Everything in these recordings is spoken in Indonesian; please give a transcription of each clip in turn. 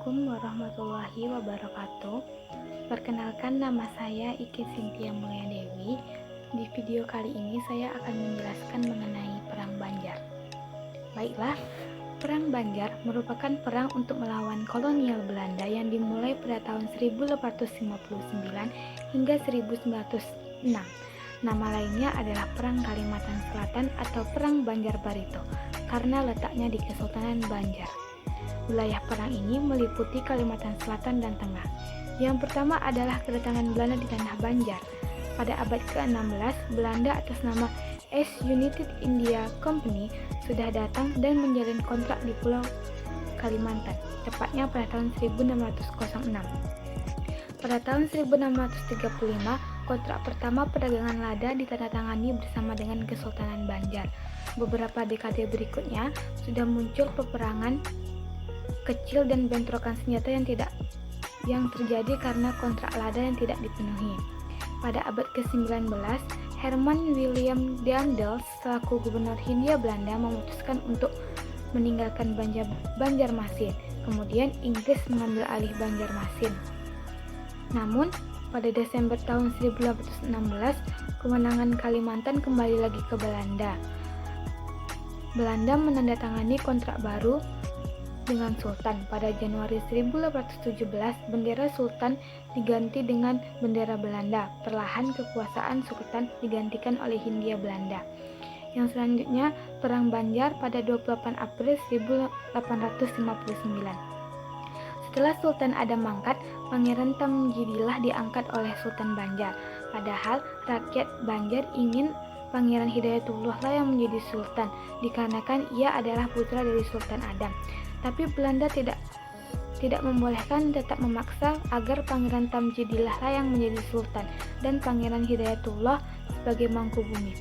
Assalamualaikum warahmatullahi wabarakatuh. Perkenalkan, nama saya Iki Cynthia Mulia Dewi. Di video kali ini saya akan menjelaskan mengenai Perang Banjar. Baiklah, Perang Banjar merupakan perang untuk melawan kolonial Belanda yang dimulai pada tahun 1859 hingga 1906. Nama lainnya adalah Perang Kalimantan Selatan atau Perang Banjar Barito karena letaknya di Kesultanan Banjar. Wilayah perang ini meliputi Kalimantan Selatan dan Tengah. Yang pertama adalah kedatangan Belanda di tanah Banjar. Pada abad ke-16, Belanda atas nama East United India Company sudah datang dan menjalin kontrak di Pulau Kalimantan, tepatnya pada tahun 1606. Pada tahun 1635, kontrak pertama perdagangan lada ditandatangani bersama dengan Kesultanan Banjar. Beberapa dekade berikutnya, sudah muncul peperangan kecil dan bentrokan senjata yang terjadi karena kontrak lada yang tidak dipenuhi. Pada abad ke-19, Herman William Daendels selaku gubernur Hindia Belanda memutuskan untuk meninggalkan Banjarmasin. Kemudian Inggris mengambil alih Banjarmasin. Namun, pada Desember tahun 1816, kewenangan Kalimantan kembali lagi ke Belanda. Belanda menandatangani kontrak baru dengan Sultan. Pada Januari 1817, bendera Sultan diganti dengan bendera Belanda. Perlahan kekuasaan Sultan digantikan oleh Hindia Belanda. Yang selanjutnya, Perang Banjar pada 28 April 1859. Setelah Sultan Adam mangkat, Pangeran Tamjidillah diangkat oleh Sultan Banjar. Padahal rakyat Banjar ingin Pangeran Hidayatullah lah yang menjadi Sultan, dikarenakan ia adalah putra dari Sultan Adam. Tapi Belanda tidak membolehkan, tetap memaksa agar Pangeran Tamjidillah lah yang menjadi Sultan dan Pangeran Hidayatullah sebagai mangkubumi.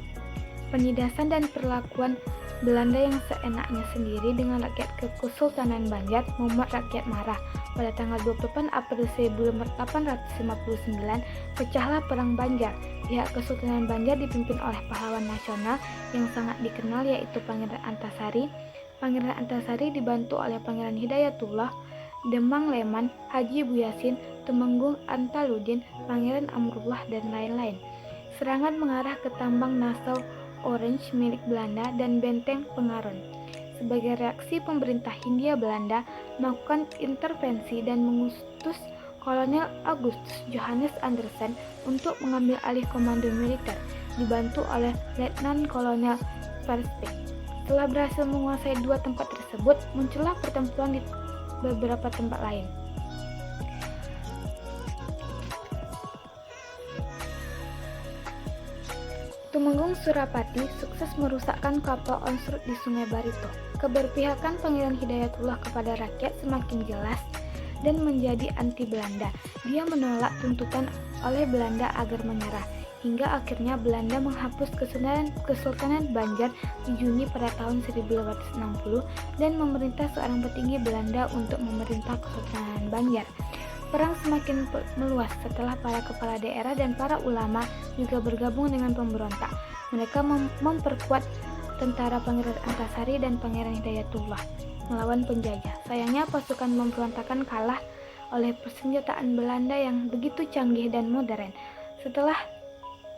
Penindasan dan perlakuan Belanda yang seenaknya sendiri dengan rakyat Kesultanan Banjar membuat rakyat marah. Pada tanggal 28 April 1859, pecahlah Perang Banjar. Pihak Kesultanan Banjar dipimpin oleh pahlawan nasional yang sangat dikenal, yaitu Pangeran Antasari. Pangeran Antasari dibantu oleh Pangeran Hidayatullah, Demang Leman, Haji Buyasin, Temenggung Antaludin, Pangeran Amrullah, dan lain-lain. Serangan mengarah ke tambang Nassau Orange milik Belanda dan benteng Pengaron. Sebagai reaksi, pemerintah Hindia Belanda melakukan intervensi dan mengutus Kolonel Augustus Johannes Andersen untuk mengambil alih komando militer, dibantu oleh Letnan Kolonel Verspek. Setelah berhasil menguasai dua tempat tersebut, muncullah pertempuran di beberapa tempat lain. Tumenggung Surapati sukses merusakkan kapal onsrut di Sungai Barito. Keberpihakan Pangeran Hidayatullah kepada rakyat semakin jelas dan menjadi anti Belanda. Dia menolak tuntutan oleh Belanda agar menyerah, hingga akhirnya Belanda menghapus Kesultanan Banjar di Juni pada tahun 1860 dan memerintah seorang petinggi Belanda untuk memerintah Kesultanan Banjar. Perang semakin meluas setelah para kepala daerah dan para ulama juga bergabung dengan pemberontak. Mereka memperkuat tentara Pangeran Antasari dan Pangeran Hidayatullah melawan penjajah. Sayangnya pasukan pemberontakan kalah oleh persenjataan Belanda yang begitu canggih dan modern. Setelah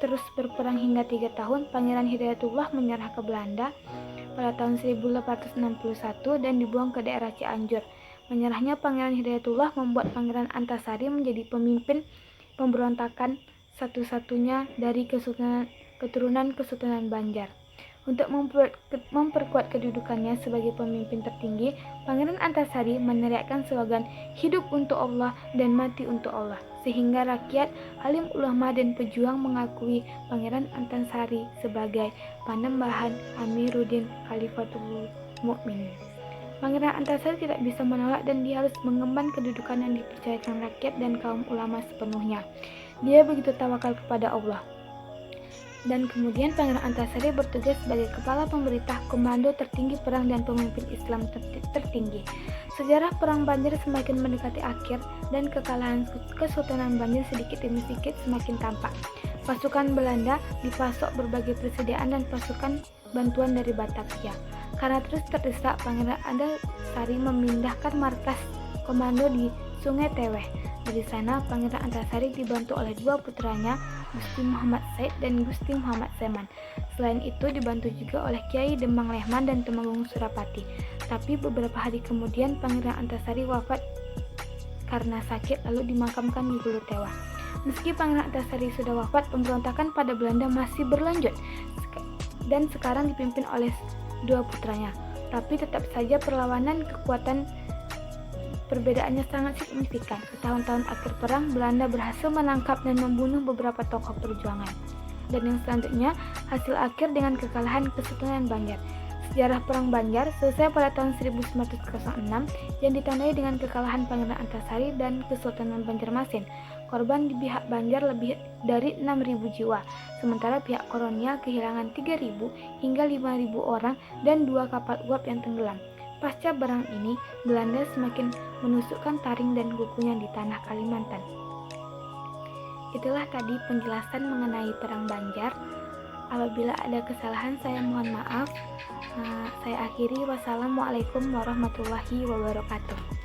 terus berperang hingga 3 tahun, Pangeran Hidayatullah menyerah ke Belanda pada tahun 1861 dan dibuang ke daerah Cianjur. Menyerahnya Pangeran Hidayatullah membuat Pangeran Antasari menjadi pemimpin pemberontakan satu-satunya dari keturunan Kesultanan Banjar. Untuk memperkuat kedudukannya sebagai pemimpin tertinggi, Pangeran Antasari meneriakkan slogan "Hidup untuk Allah dan mati untuk Allah", sehingga rakyat, alim ulama dan pejuang mengakui Pangeran Antasari sebagai Panembahan Amiruddin Khalifatul Mukminin. Pangeran Antasari tidak bisa menolak dan dia harus mengemban kedudukan yang dipercayakan rakyat dan kaum ulama sepenuhnya. Dia begitu tawakal kepada Allah. Dan kemudian Pangeran Antasari bertugas sebagai kepala pemerintah, komando tertinggi perang dan pemimpin Islam tertinggi. Sejarah Perang Banjar semakin mendekati akhir dan kekalahan Kesultanan Banjar sedikit demi sedikit semakin tampak. Pasukan Belanda dipasok berbagai persediaan dan pasukan bantuan dari Batavia. Karena terus terdesak, Pangeran Antasari memindahkan markas komando di Sungai Teweh. Dari sana, Pangeran Antasari dibantu oleh dua putranya, Gusti Muhammad Said dan Gusti Muhammad Seman. Selain itu, dibantu juga oleh Kiai Demang Lehman dan Temenggung Surapati. Tapi beberapa hari kemudian, Pangeran Antasari wafat karena sakit lalu dimakamkan di Hulu Tewah. Meski Pangeran Antasari sudah wafat, pemberontakan pada Belanda masih berlanjut dan sekarang dipimpin oleh dua putranya. Tapi tetap saja perlawanan kekuatan perbedaannya sangat signifikan. Di tahun-tahun akhir perang, Belanda berhasil menangkap dan membunuh beberapa tokoh perjuangan. Dan yang selanjutnya, hasil akhir dengan kekalahan Kesultanan Banjar. Sejarah Perang Banjar selesai pada tahun 1906 yang ditandai dengan kekalahan Pangeran Antasari dan Kesultanan Banjarmasin. Korban di pihak Banjar lebih dari 6.000 jiwa, sementara pihak kolonial kehilangan 3.000 hingga 5.000 orang dan 2 kapal uap yang tenggelam. Pasca perang ini, Belanda semakin menusukkan taring dan kukunya di tanah Kalimantan. Itulah tadi penjelasan mengenai Perang Banjar. Apabila ada kesalahan, saya mohon maaf. Saya akhiri. Wassalamualaikum warahmatullahi wabarakatuh.